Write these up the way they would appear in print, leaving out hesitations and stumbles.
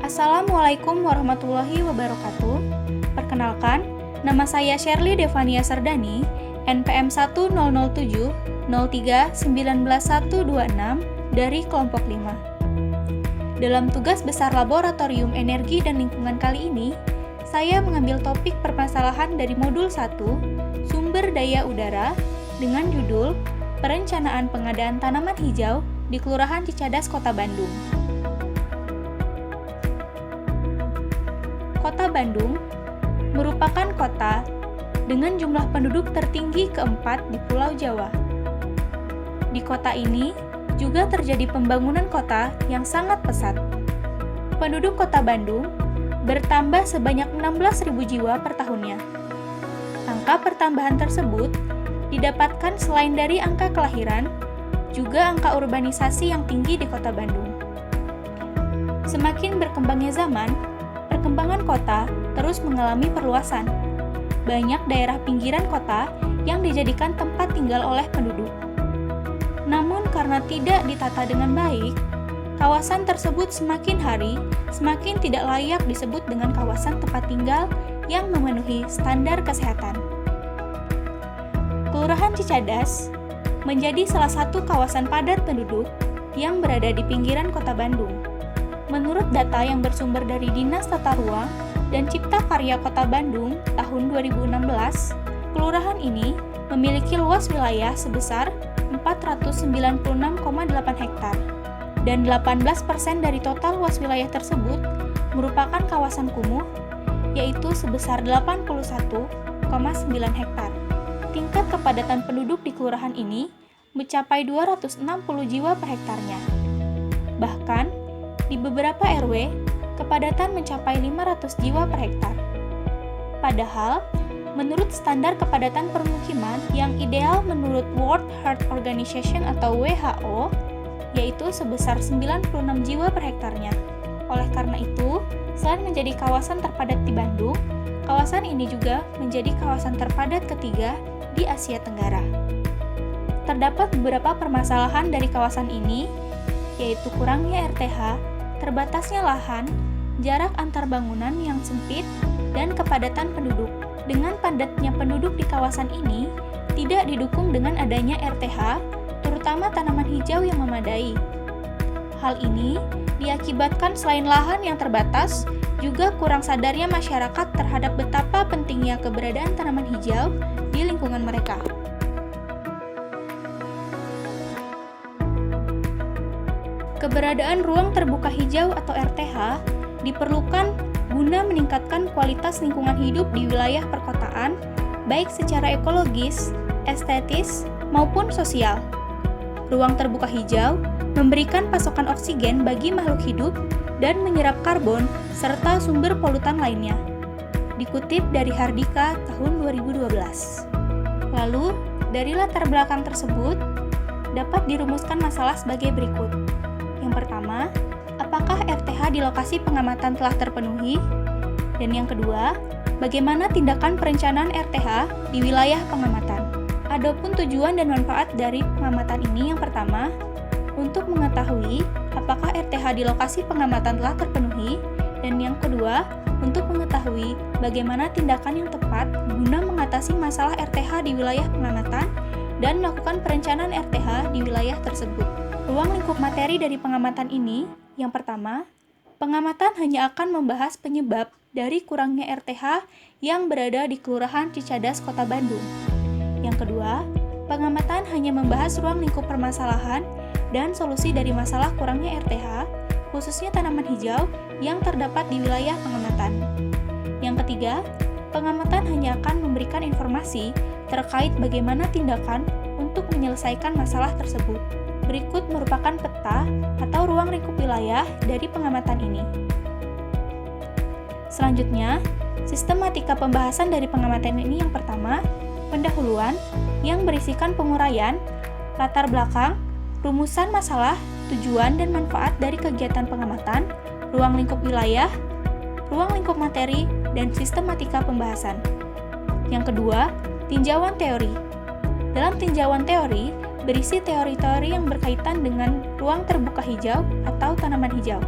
Assalamualaikum warahmatullahi wabarakatuh. Perkenalkan, nama saya Sherly Devania Sardani, NPM 1000703191126 dari kelompok 5. Dalam tugas besar Laboratorium Energi dan Lingkungan kali ini, saya mengambil topik permasalahan dari modul 1, Sumber Daya Udara, dengan judul Perencanaan Pengadaan Tanaman Hijau di Kelurahan Cicadas, Kota Bandung. Kota Bandung merupakan kota dengan jumlah penduduk tertinggi keempat di Pulau Jawa. Di kota ini juga terjadi pembangunan kota yang sangat pesat. Penduduk Kota Bandung bertambah sebanyak 16.000 jiwa per tahunnya. Angka pertambahan tersebut didapatkan selain dari angka kelahiran, juga angka urbanisasi yang tinggi di Kota Bandung. Semakin berkembangnya zaman, perkembangan kota terus mengalami perluasan. Banyak daerah pinggiran kota yang dijadikan tempat tinggal oleh penduduk. Namun karena tidak ditata dengan baik, kawasan tersebut semakin hari semakin tidak layak disebut dengan kawasan tempat tinggal yang memenuhi standar kesehatan. Kelurahan Cicadas menjadi salah satu kawasan padat penduduk yang berada di pinggiran Kota Bandung. Menurut data yang bersumber dari Dinas Tata Ruang dan Cipta Karya Kota Bandung tahun 2016, kelurahan ini memiliki luas wilayah sebesar 496,8 hektar, dan 18% dari total luas wilayah tersebut merupakan kawasan kumuh, yaitu sebesar 81,9 hektar. Tingkat kepadatan penduduk di kelurahan ini mencapai 260 jiwa per hektarnya. Bahkan, di beberapa RW, kepadatan mencapai 500 jiwa per hektar. Padahal, menurut standar kepadatan permukiman yang ideal menurut World Health Organization atau WHO, yaitu sebesar 96 jiwa per hektarnya. Oleh karena itu, selain menjadi kawasan terpadat di Bandung, kawasan ini juga menjadi kawasan terpadat ketiga di Asia Tenggara. Terdapat beberapa permasalahan dari kawasan ini, yaitu kurangnya RTH, terbatasnya lahan, jarak antar bangunan yang sempit, dan kepadatan penduduk. Dengan padatnya penduduk di kawasan ini, tidak didukung dengan adanya RTH, terutama tanaman hijau yang memadai. Hal ini diakibatkan selain lahan yang terbatas, juga kurang sadarnya masyarakat terhadap betapa pentingnya keberadaan tanaman hijau di lingkungan mereka. Keberadaan ruang terbuka hijau atau RTH diperlukan guna meningkatkan kualitas lingkungan hidup di wilayah perkotaan, baik secara ekologis, estetis, maupun sosial. Ruang terbuka hijau memberikan pasokan oksigen bagi makhluk hidup dan menyerap karbon serta sumber polutan lainnya. Dikutip dari Hardika tahun 2012. Lalu, dari latar belakang tersebut, dapat dirumuskan masalah sebagai berikut. Yang pertama, apakah RTH di lokasi pengamatan telah terpenuhi? Dan yang kedua, bagaimana tindakan perencanaan RTH di wilayah pengamatan? Adapun tujuan dan manfaat dari pengamatan ini, yang pertama, untuk mengetahui apakah RTH di lokasi pengamatan telah terpenuhi, dan yang kedua, untuk mengetahui bagaimana tindakan yang tepat guna mengatasi masalah RTH di wilayah pengamatan dan melakukan perencanaan RTH di wilayah tersebut. Ruang lingkup materi dari pengamatan ini, yang pertama, pengamatan hanya akan membahas penyebab dari kurangnya RTH yang berada di Kelurahan Cicadas, Kota Bandung. Yang kedua, pengamatan hanya membahas ruang lingkup permasalahan dan solusi dari masalah kurangnya RTH, khususnya tanaman hijau yang terdapat di wilayah pengamatan. Yang ketiga, pengamatan hanya akan memberikan informasi terkait bagaimana tindakan untuk menyelesaikan masalah tersebut. Berikut merupakan peta atau ruang lingkup wilayah dari pengamatan ini. Selanjutnya, Sistematika pembahasan dari pengamatan ini yang pertama, pendahuluan yang berisikan penguraian, latar belakang, rumusan masalah, tujuan dan manfaat dari kegiatan pengamatan, ruang lingkup wilayah, ruang lingkup materi, dan sistematika pembahasan. Yang kedua, tinjauan teori. Dalam tinjauan teori, berisi teori-teori yang berkaitan dengan ruang terbuka hijau atau tanaman hijau.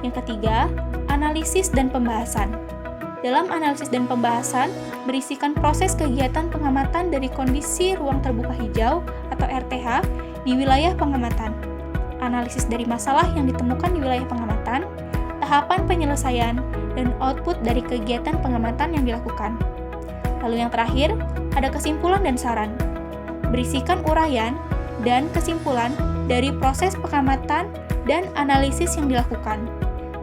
Yang ketiga, analisis dan pembahasan. Dalam analisis dan pembahasan, berisikan proses kegiatan pengamatan dari kondisi ruang terbuka hijau atau RTH di wilayah pengamatan, analisis dari masalah yang ditemukan di wilayah pengamatan, tahapan penyelesaian, dan output dari kegiatan pengamatan yang dilakukan. Lalu yang terakhir, ada kesimpulan dan saran. Berisikan uraian dan kesimpulan dari proses pengamatan dan analisis yang dilakukan,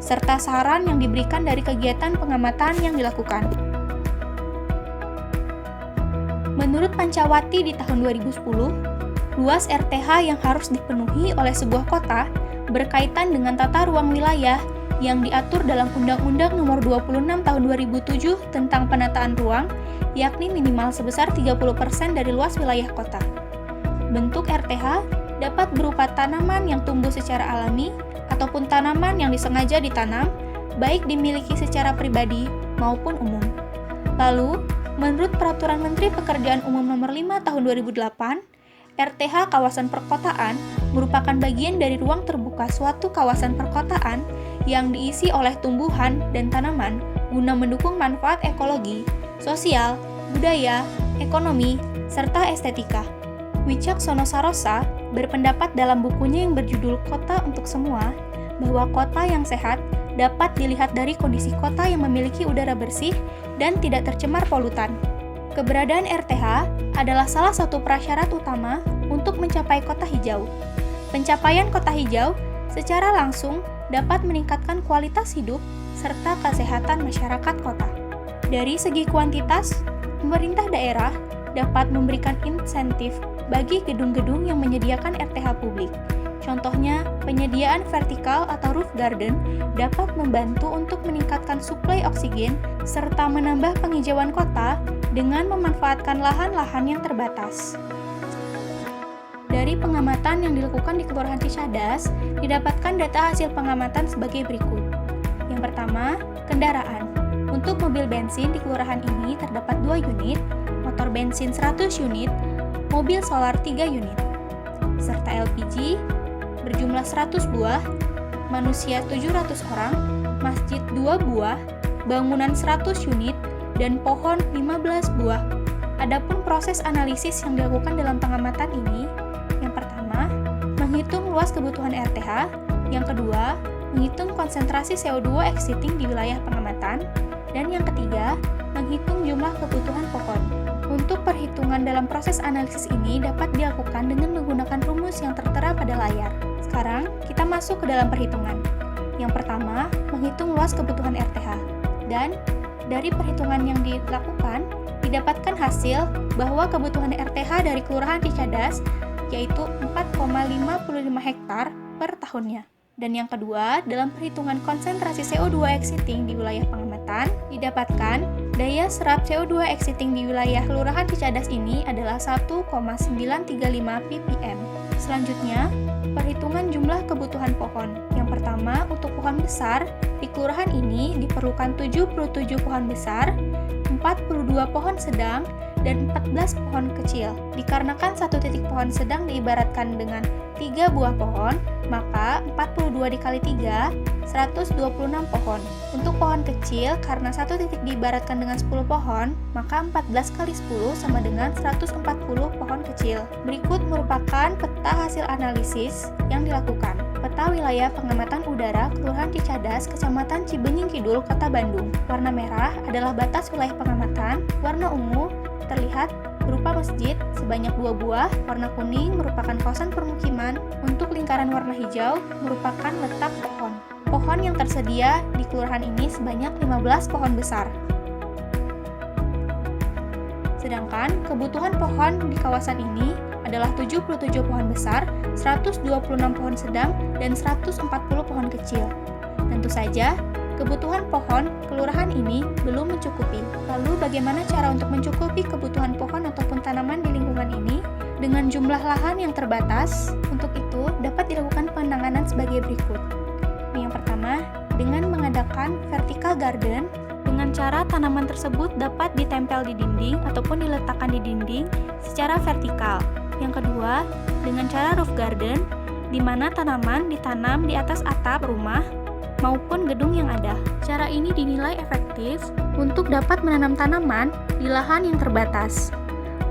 serta saran yang diberikan dari kegiatan pengamatan yang dilakukan. Menurut Pancawati di tahun 2010, luas RTH yang harus dipenuhi oleh sebuah kota berkaitan dengan tata ruang wilayah yang diatur dalam Undang-Undang Nomor 26 Tahun 2007 tentang penataan ruang, yakni minimal sebesar 30% dari luas wilayah kota. Bentuk RTH dapat berupa tanaman yang tumbuh secara alami ataupun tanaman yang disengaja ditanam, baik dimiliki secara pribadi maupun umum. Lalu, menurut Peraturan Menteri Pekerjaan Umum Nomor 5 Tahun 2008, RTH kawasan perkotaan merupakan bagian dari ruang terbuka suatu kawasan perkotaan yang diisi oleh tumbuhan dan tanaman guna mendukung manfaat ekologi, sosial, budaya, ekonomi, serta estetika. Wicaksono Sarosa berpendapat dalam bukunya yang berjudul Kota untuk Semua, bahwa kota yang sehat dapat dilihat dari kondisi kota yang memiliki udara bersih dan tidak tercemar polutan. Keberadaan RTH adalah salah satu prasyarat utama untuk mencapai kota hijau. Pencapaian kota hijau secara langsung dapat meningkatkan kualitas hidup serta kesehatan masyarakat kota. Dari segi kuantitas, pemerintah daerah dapat memberikan insentif bagi gedung-gedung yang menyediakan RTH publik. Contohnya, penyediaan vertikal atau roof garden dapat membantu untuk meningkatkan suplai oksigen serta menambah penghijauan kota dengan memanfaatkan lahan-lahan yang terbatas. Dari pengamatan yang dilakukan di Kelurahan Cicadas, didapatkan data hasil pengamatan sebagai berikut. Yang pertama, kendaraan. Untuk mobil bensin di kelurahan ini terdapat 2 unit, motor bensin 100 unit, mobil solar 3 unit, serta LPG berjumlah 100 buah, manusia 700 orang, masjid 2 buah, bangunan 100 unit, dan pohon 15 buah. Adapun proses analisis yang dilakukan dalam pengamatan ini, yang pertama, menghitung luas kebutuhan RTH, yang kedua, menghitung konsentrasi CO2 exiting di wilayah pengamatan, dan yang ketiga, menghitung jumlah kebutuhan pohon. Untuk perhitungan dalam proses analisis ini dapat dilakukan dengan menggunakan rumus yang tertera pada layar. Sekarang, kita masuk ke dalam perhitungan. Yang pertama, menghitung luas kebutuhan RTH. Dan dari perhitungan yang dilakukan, didapatkan hasil bahwa kebutuhan RTH dari Kelurahan Cicadas yaitu 4,55 hektar per tahunnya. Dan yang kedua, dalam perhitungan konsentrasi CO2 exiting di wilayah pengamatan, didapatkan daya serap CO2 exiting di wilayah Kelurahan Cicadas ini adalah 1,935 ppm. Selanjutnya, perhitungan jumlah kebutuhan pohon. Yang pertama, untuk pohon besar, di kelurahan ini diperlukan 77 pohon besar, 42 pohon sedang, dan 14 pohon kecil. Dikarenakan satu titik pohon sedang diibaratkan dengan 3 buah pohon, maka 42 dikali 3, 126 pohon. Untuk pohon kecil, karena satu titik diibaratkan dengan 10 pohon, maka 14 kali 10 sama dengan 140 pohon kecil. Berikut merupakan peta hasil analisis yang dilakukan. Peta wilayah pengamatan udara Kelurahan Cicadas, Kecamatan Cibenying Kidul, Kota Bandung. Warna merah adalah batas wilayah pengamatan, warna ungu terlihat berupa masjid sebanyak 2 buah, warna kuning merupakan kawasan permukiman, untuk lingkaran warna hijau merupakan letak pohon. Pohon yang tersedia di kelurahan ini sebanyak 15 pohon besar. Sedangkan kebutuhan pohon di kawasan ini adalah 77 pohon besar, 126 pohon sedang, dan 140 pohon kecil. Tentu saja, Kebutuhan pohon kelurahan ini belum mencukupi. Lalu bagaimana cara untuk mencukupi kebutuhan pohon ataupun tanaman di lingkungan ini? Dengan jumlah lahan yang terbatas, untuk itu dapat dilakukan penanganan sebagai berikut. Yang pertama, dengan mengadakan vertical garden, dengan cara tanaman tersebut dapat ditempel di dinding ataupun diletakkan di dinding secara vertikal. Yang kedua, dengan cara roof garden, di mana tanaman ditanam di atas atap rumah maupun gedung yang ada. Cara ini dinilai efektif untuk dapat menanam tanaman di lahan yang terbatas.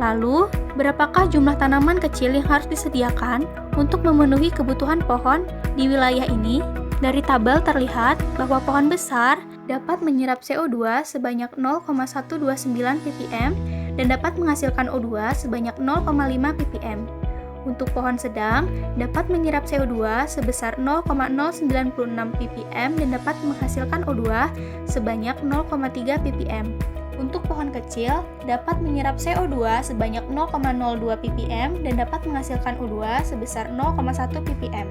Lalu, berapakah jumlah tanaman kecil yang harus disediakan untuk memenuhi kebutuhan pohon di wilayah ini? Dari tabel terlihat bahwa pohon besar dapat menyerap CO2 sebanyak 0,129 ppm dan dapat menghasilkan O2 sebanyak 0,5 ppm. Untuk pohon sedang, dapat menyerap CO2 sebesar 0,096 ppm dan dapat menghasilkan O2 sebanyak 0,3 ppm. Untuk pohon kecil, dapat menyerap CO2 sebanyak 0,02 ppm dan dapat menghasilkan O2 sebesar 0,1 ppm.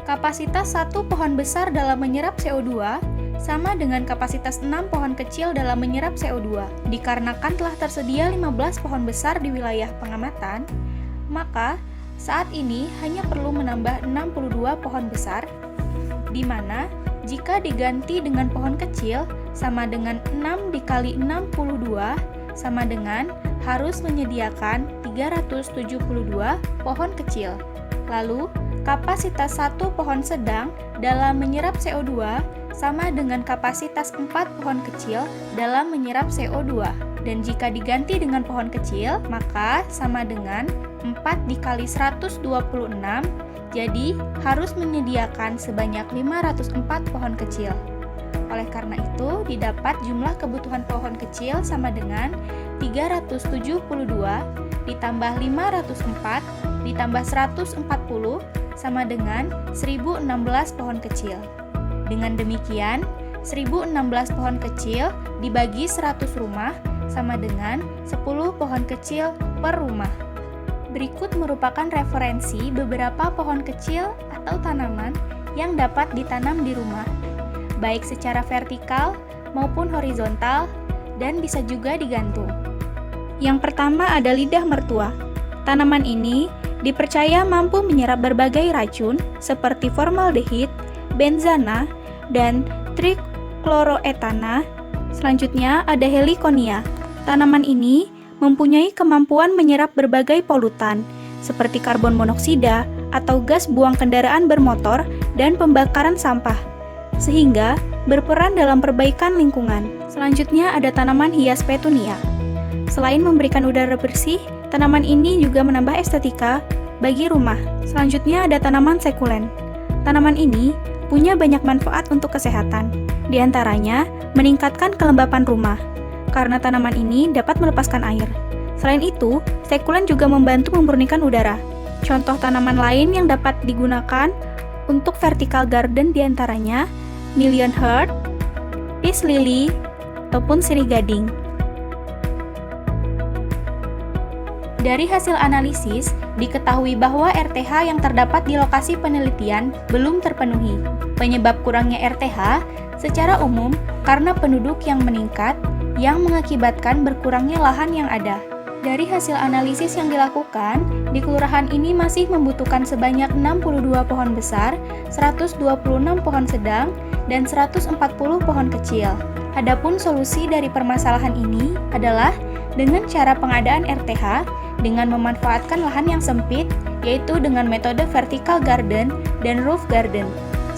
Kapasitas satu pohon besar dalam menyerap CO2 sama dengan kapasitas 6 pohon kecil dalam menyerap CO2. Dikarenakan telah tersedia 15 pohon besar di wilayah pengamatan, maka saat ini hanya perlu menambah 62 pohon besar, di mana jika diganti dengan pohon kecil sama dengan 6 dikali 62 sama dengan harus menyediakan 372 pohon kecil. Lalu, kapasitas satu pohon sedang dalam menyerap CO2 sama dengan kapasitas 4 pohon kecil dalam menyerap CO2. Dan jika diganti dengan pohon kecil, maka sama dengan 4 dikali 126, jadi harus menyediakan sebanyak 504 pohon kecil. Oleh karena itu, didapat jumlah kebutuhan pohon kecil sama dengan 372 ditambah 504 ditambah 140 sama dengan 1016 pohon kecil. Dengan demikian, 1016 pohon kecil dibagi 100 rumah sama dengan 10 pohon kecil per rumah. Berikut merupakan referensi beberapa pohon kecil atau tanaman yang dapat ditanam di rumah, baik secara vertikal maupun horizontal, dan bisa juga digantung. Yang pertama ada lidah mertua. Tanaman ini dipercaya mampu menyerap berbagai racun seperti formaldehid, benzana, dan trikloroetana. Selanjutnya ada heliconia. Tanaman ini mempunyai kemampuan menyerap berbagai polutan seperti karbon monoksida atau gas buang kendaraan bermotor dan pembakaran sampah, sehingga berperan dalam perbaikan lingkungan. Selanjutnya ada tanaman hias petunia. Selain memberikan udara bersih, tanaman ini juga menambah estetika bagi rumah. Selanjutnya ada tanaman sekulen. Tanaman ini punya banyak manfaat untuk kesehatan, di antaranya meningkatkan kelembapan rumah, karena tanaman ini dapat melepaskan air. Selain itu, sekulen juga membantu memurnikan udara. Contoh tanaman lain yang dapat digunakan untuk vertical garden diantaranya millionheart, peace lily, ataupun sirih gading. Dari hasil analisis, diketahui bahwa RTH yang terdapat di lokasi penelitian belum terpenuhi. Penyebab kurangnya RTH secara umum karena penduduk yang meningkat yang mengakibatkan berkurangnya lahan yang ada. Dari hasil analisis yang dilakukan, di kelurahan ini masih membutuhkan sebanyak 62 pohon besar, 126 pohon sedang, dan 140 pohon kecil. Adapun solusi dari permasalahan ini adalah dengan cara pengadaan RTH dengan memanfaatkan lahan yang sempit, yaitu dengan metode vertical garden dan roof garden.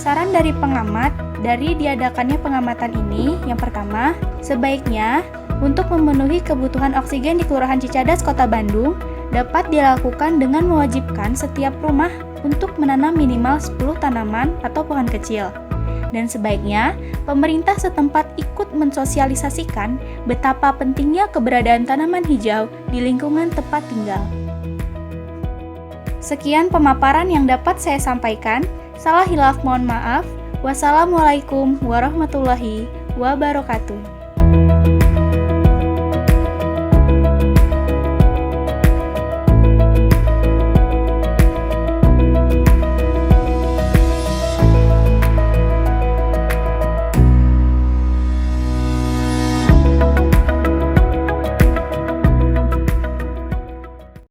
Saran dari pengamat dari diadakannya pengamatan ini, yang pertama, sebaiknya untuk memenuhi kebutuhan oksigen di Kelurahan Cicadas, Kota Bandung, dapat dilakukan dengan mewajibkan setiap rumah untuk menanam minimal 10 tanaman atau pohon kecil. Dan sebaiknya, pemerintah setempat ikut mensosialisasikan betapa pentingnya keberadaan tanaman hijau di lingkungan tempat tinggal. Sekian pemaparan yang dapat saya sampaikan. Salah hilaf mohon maaf. Wassalamualaikum warahmatullahi wabarakatuh.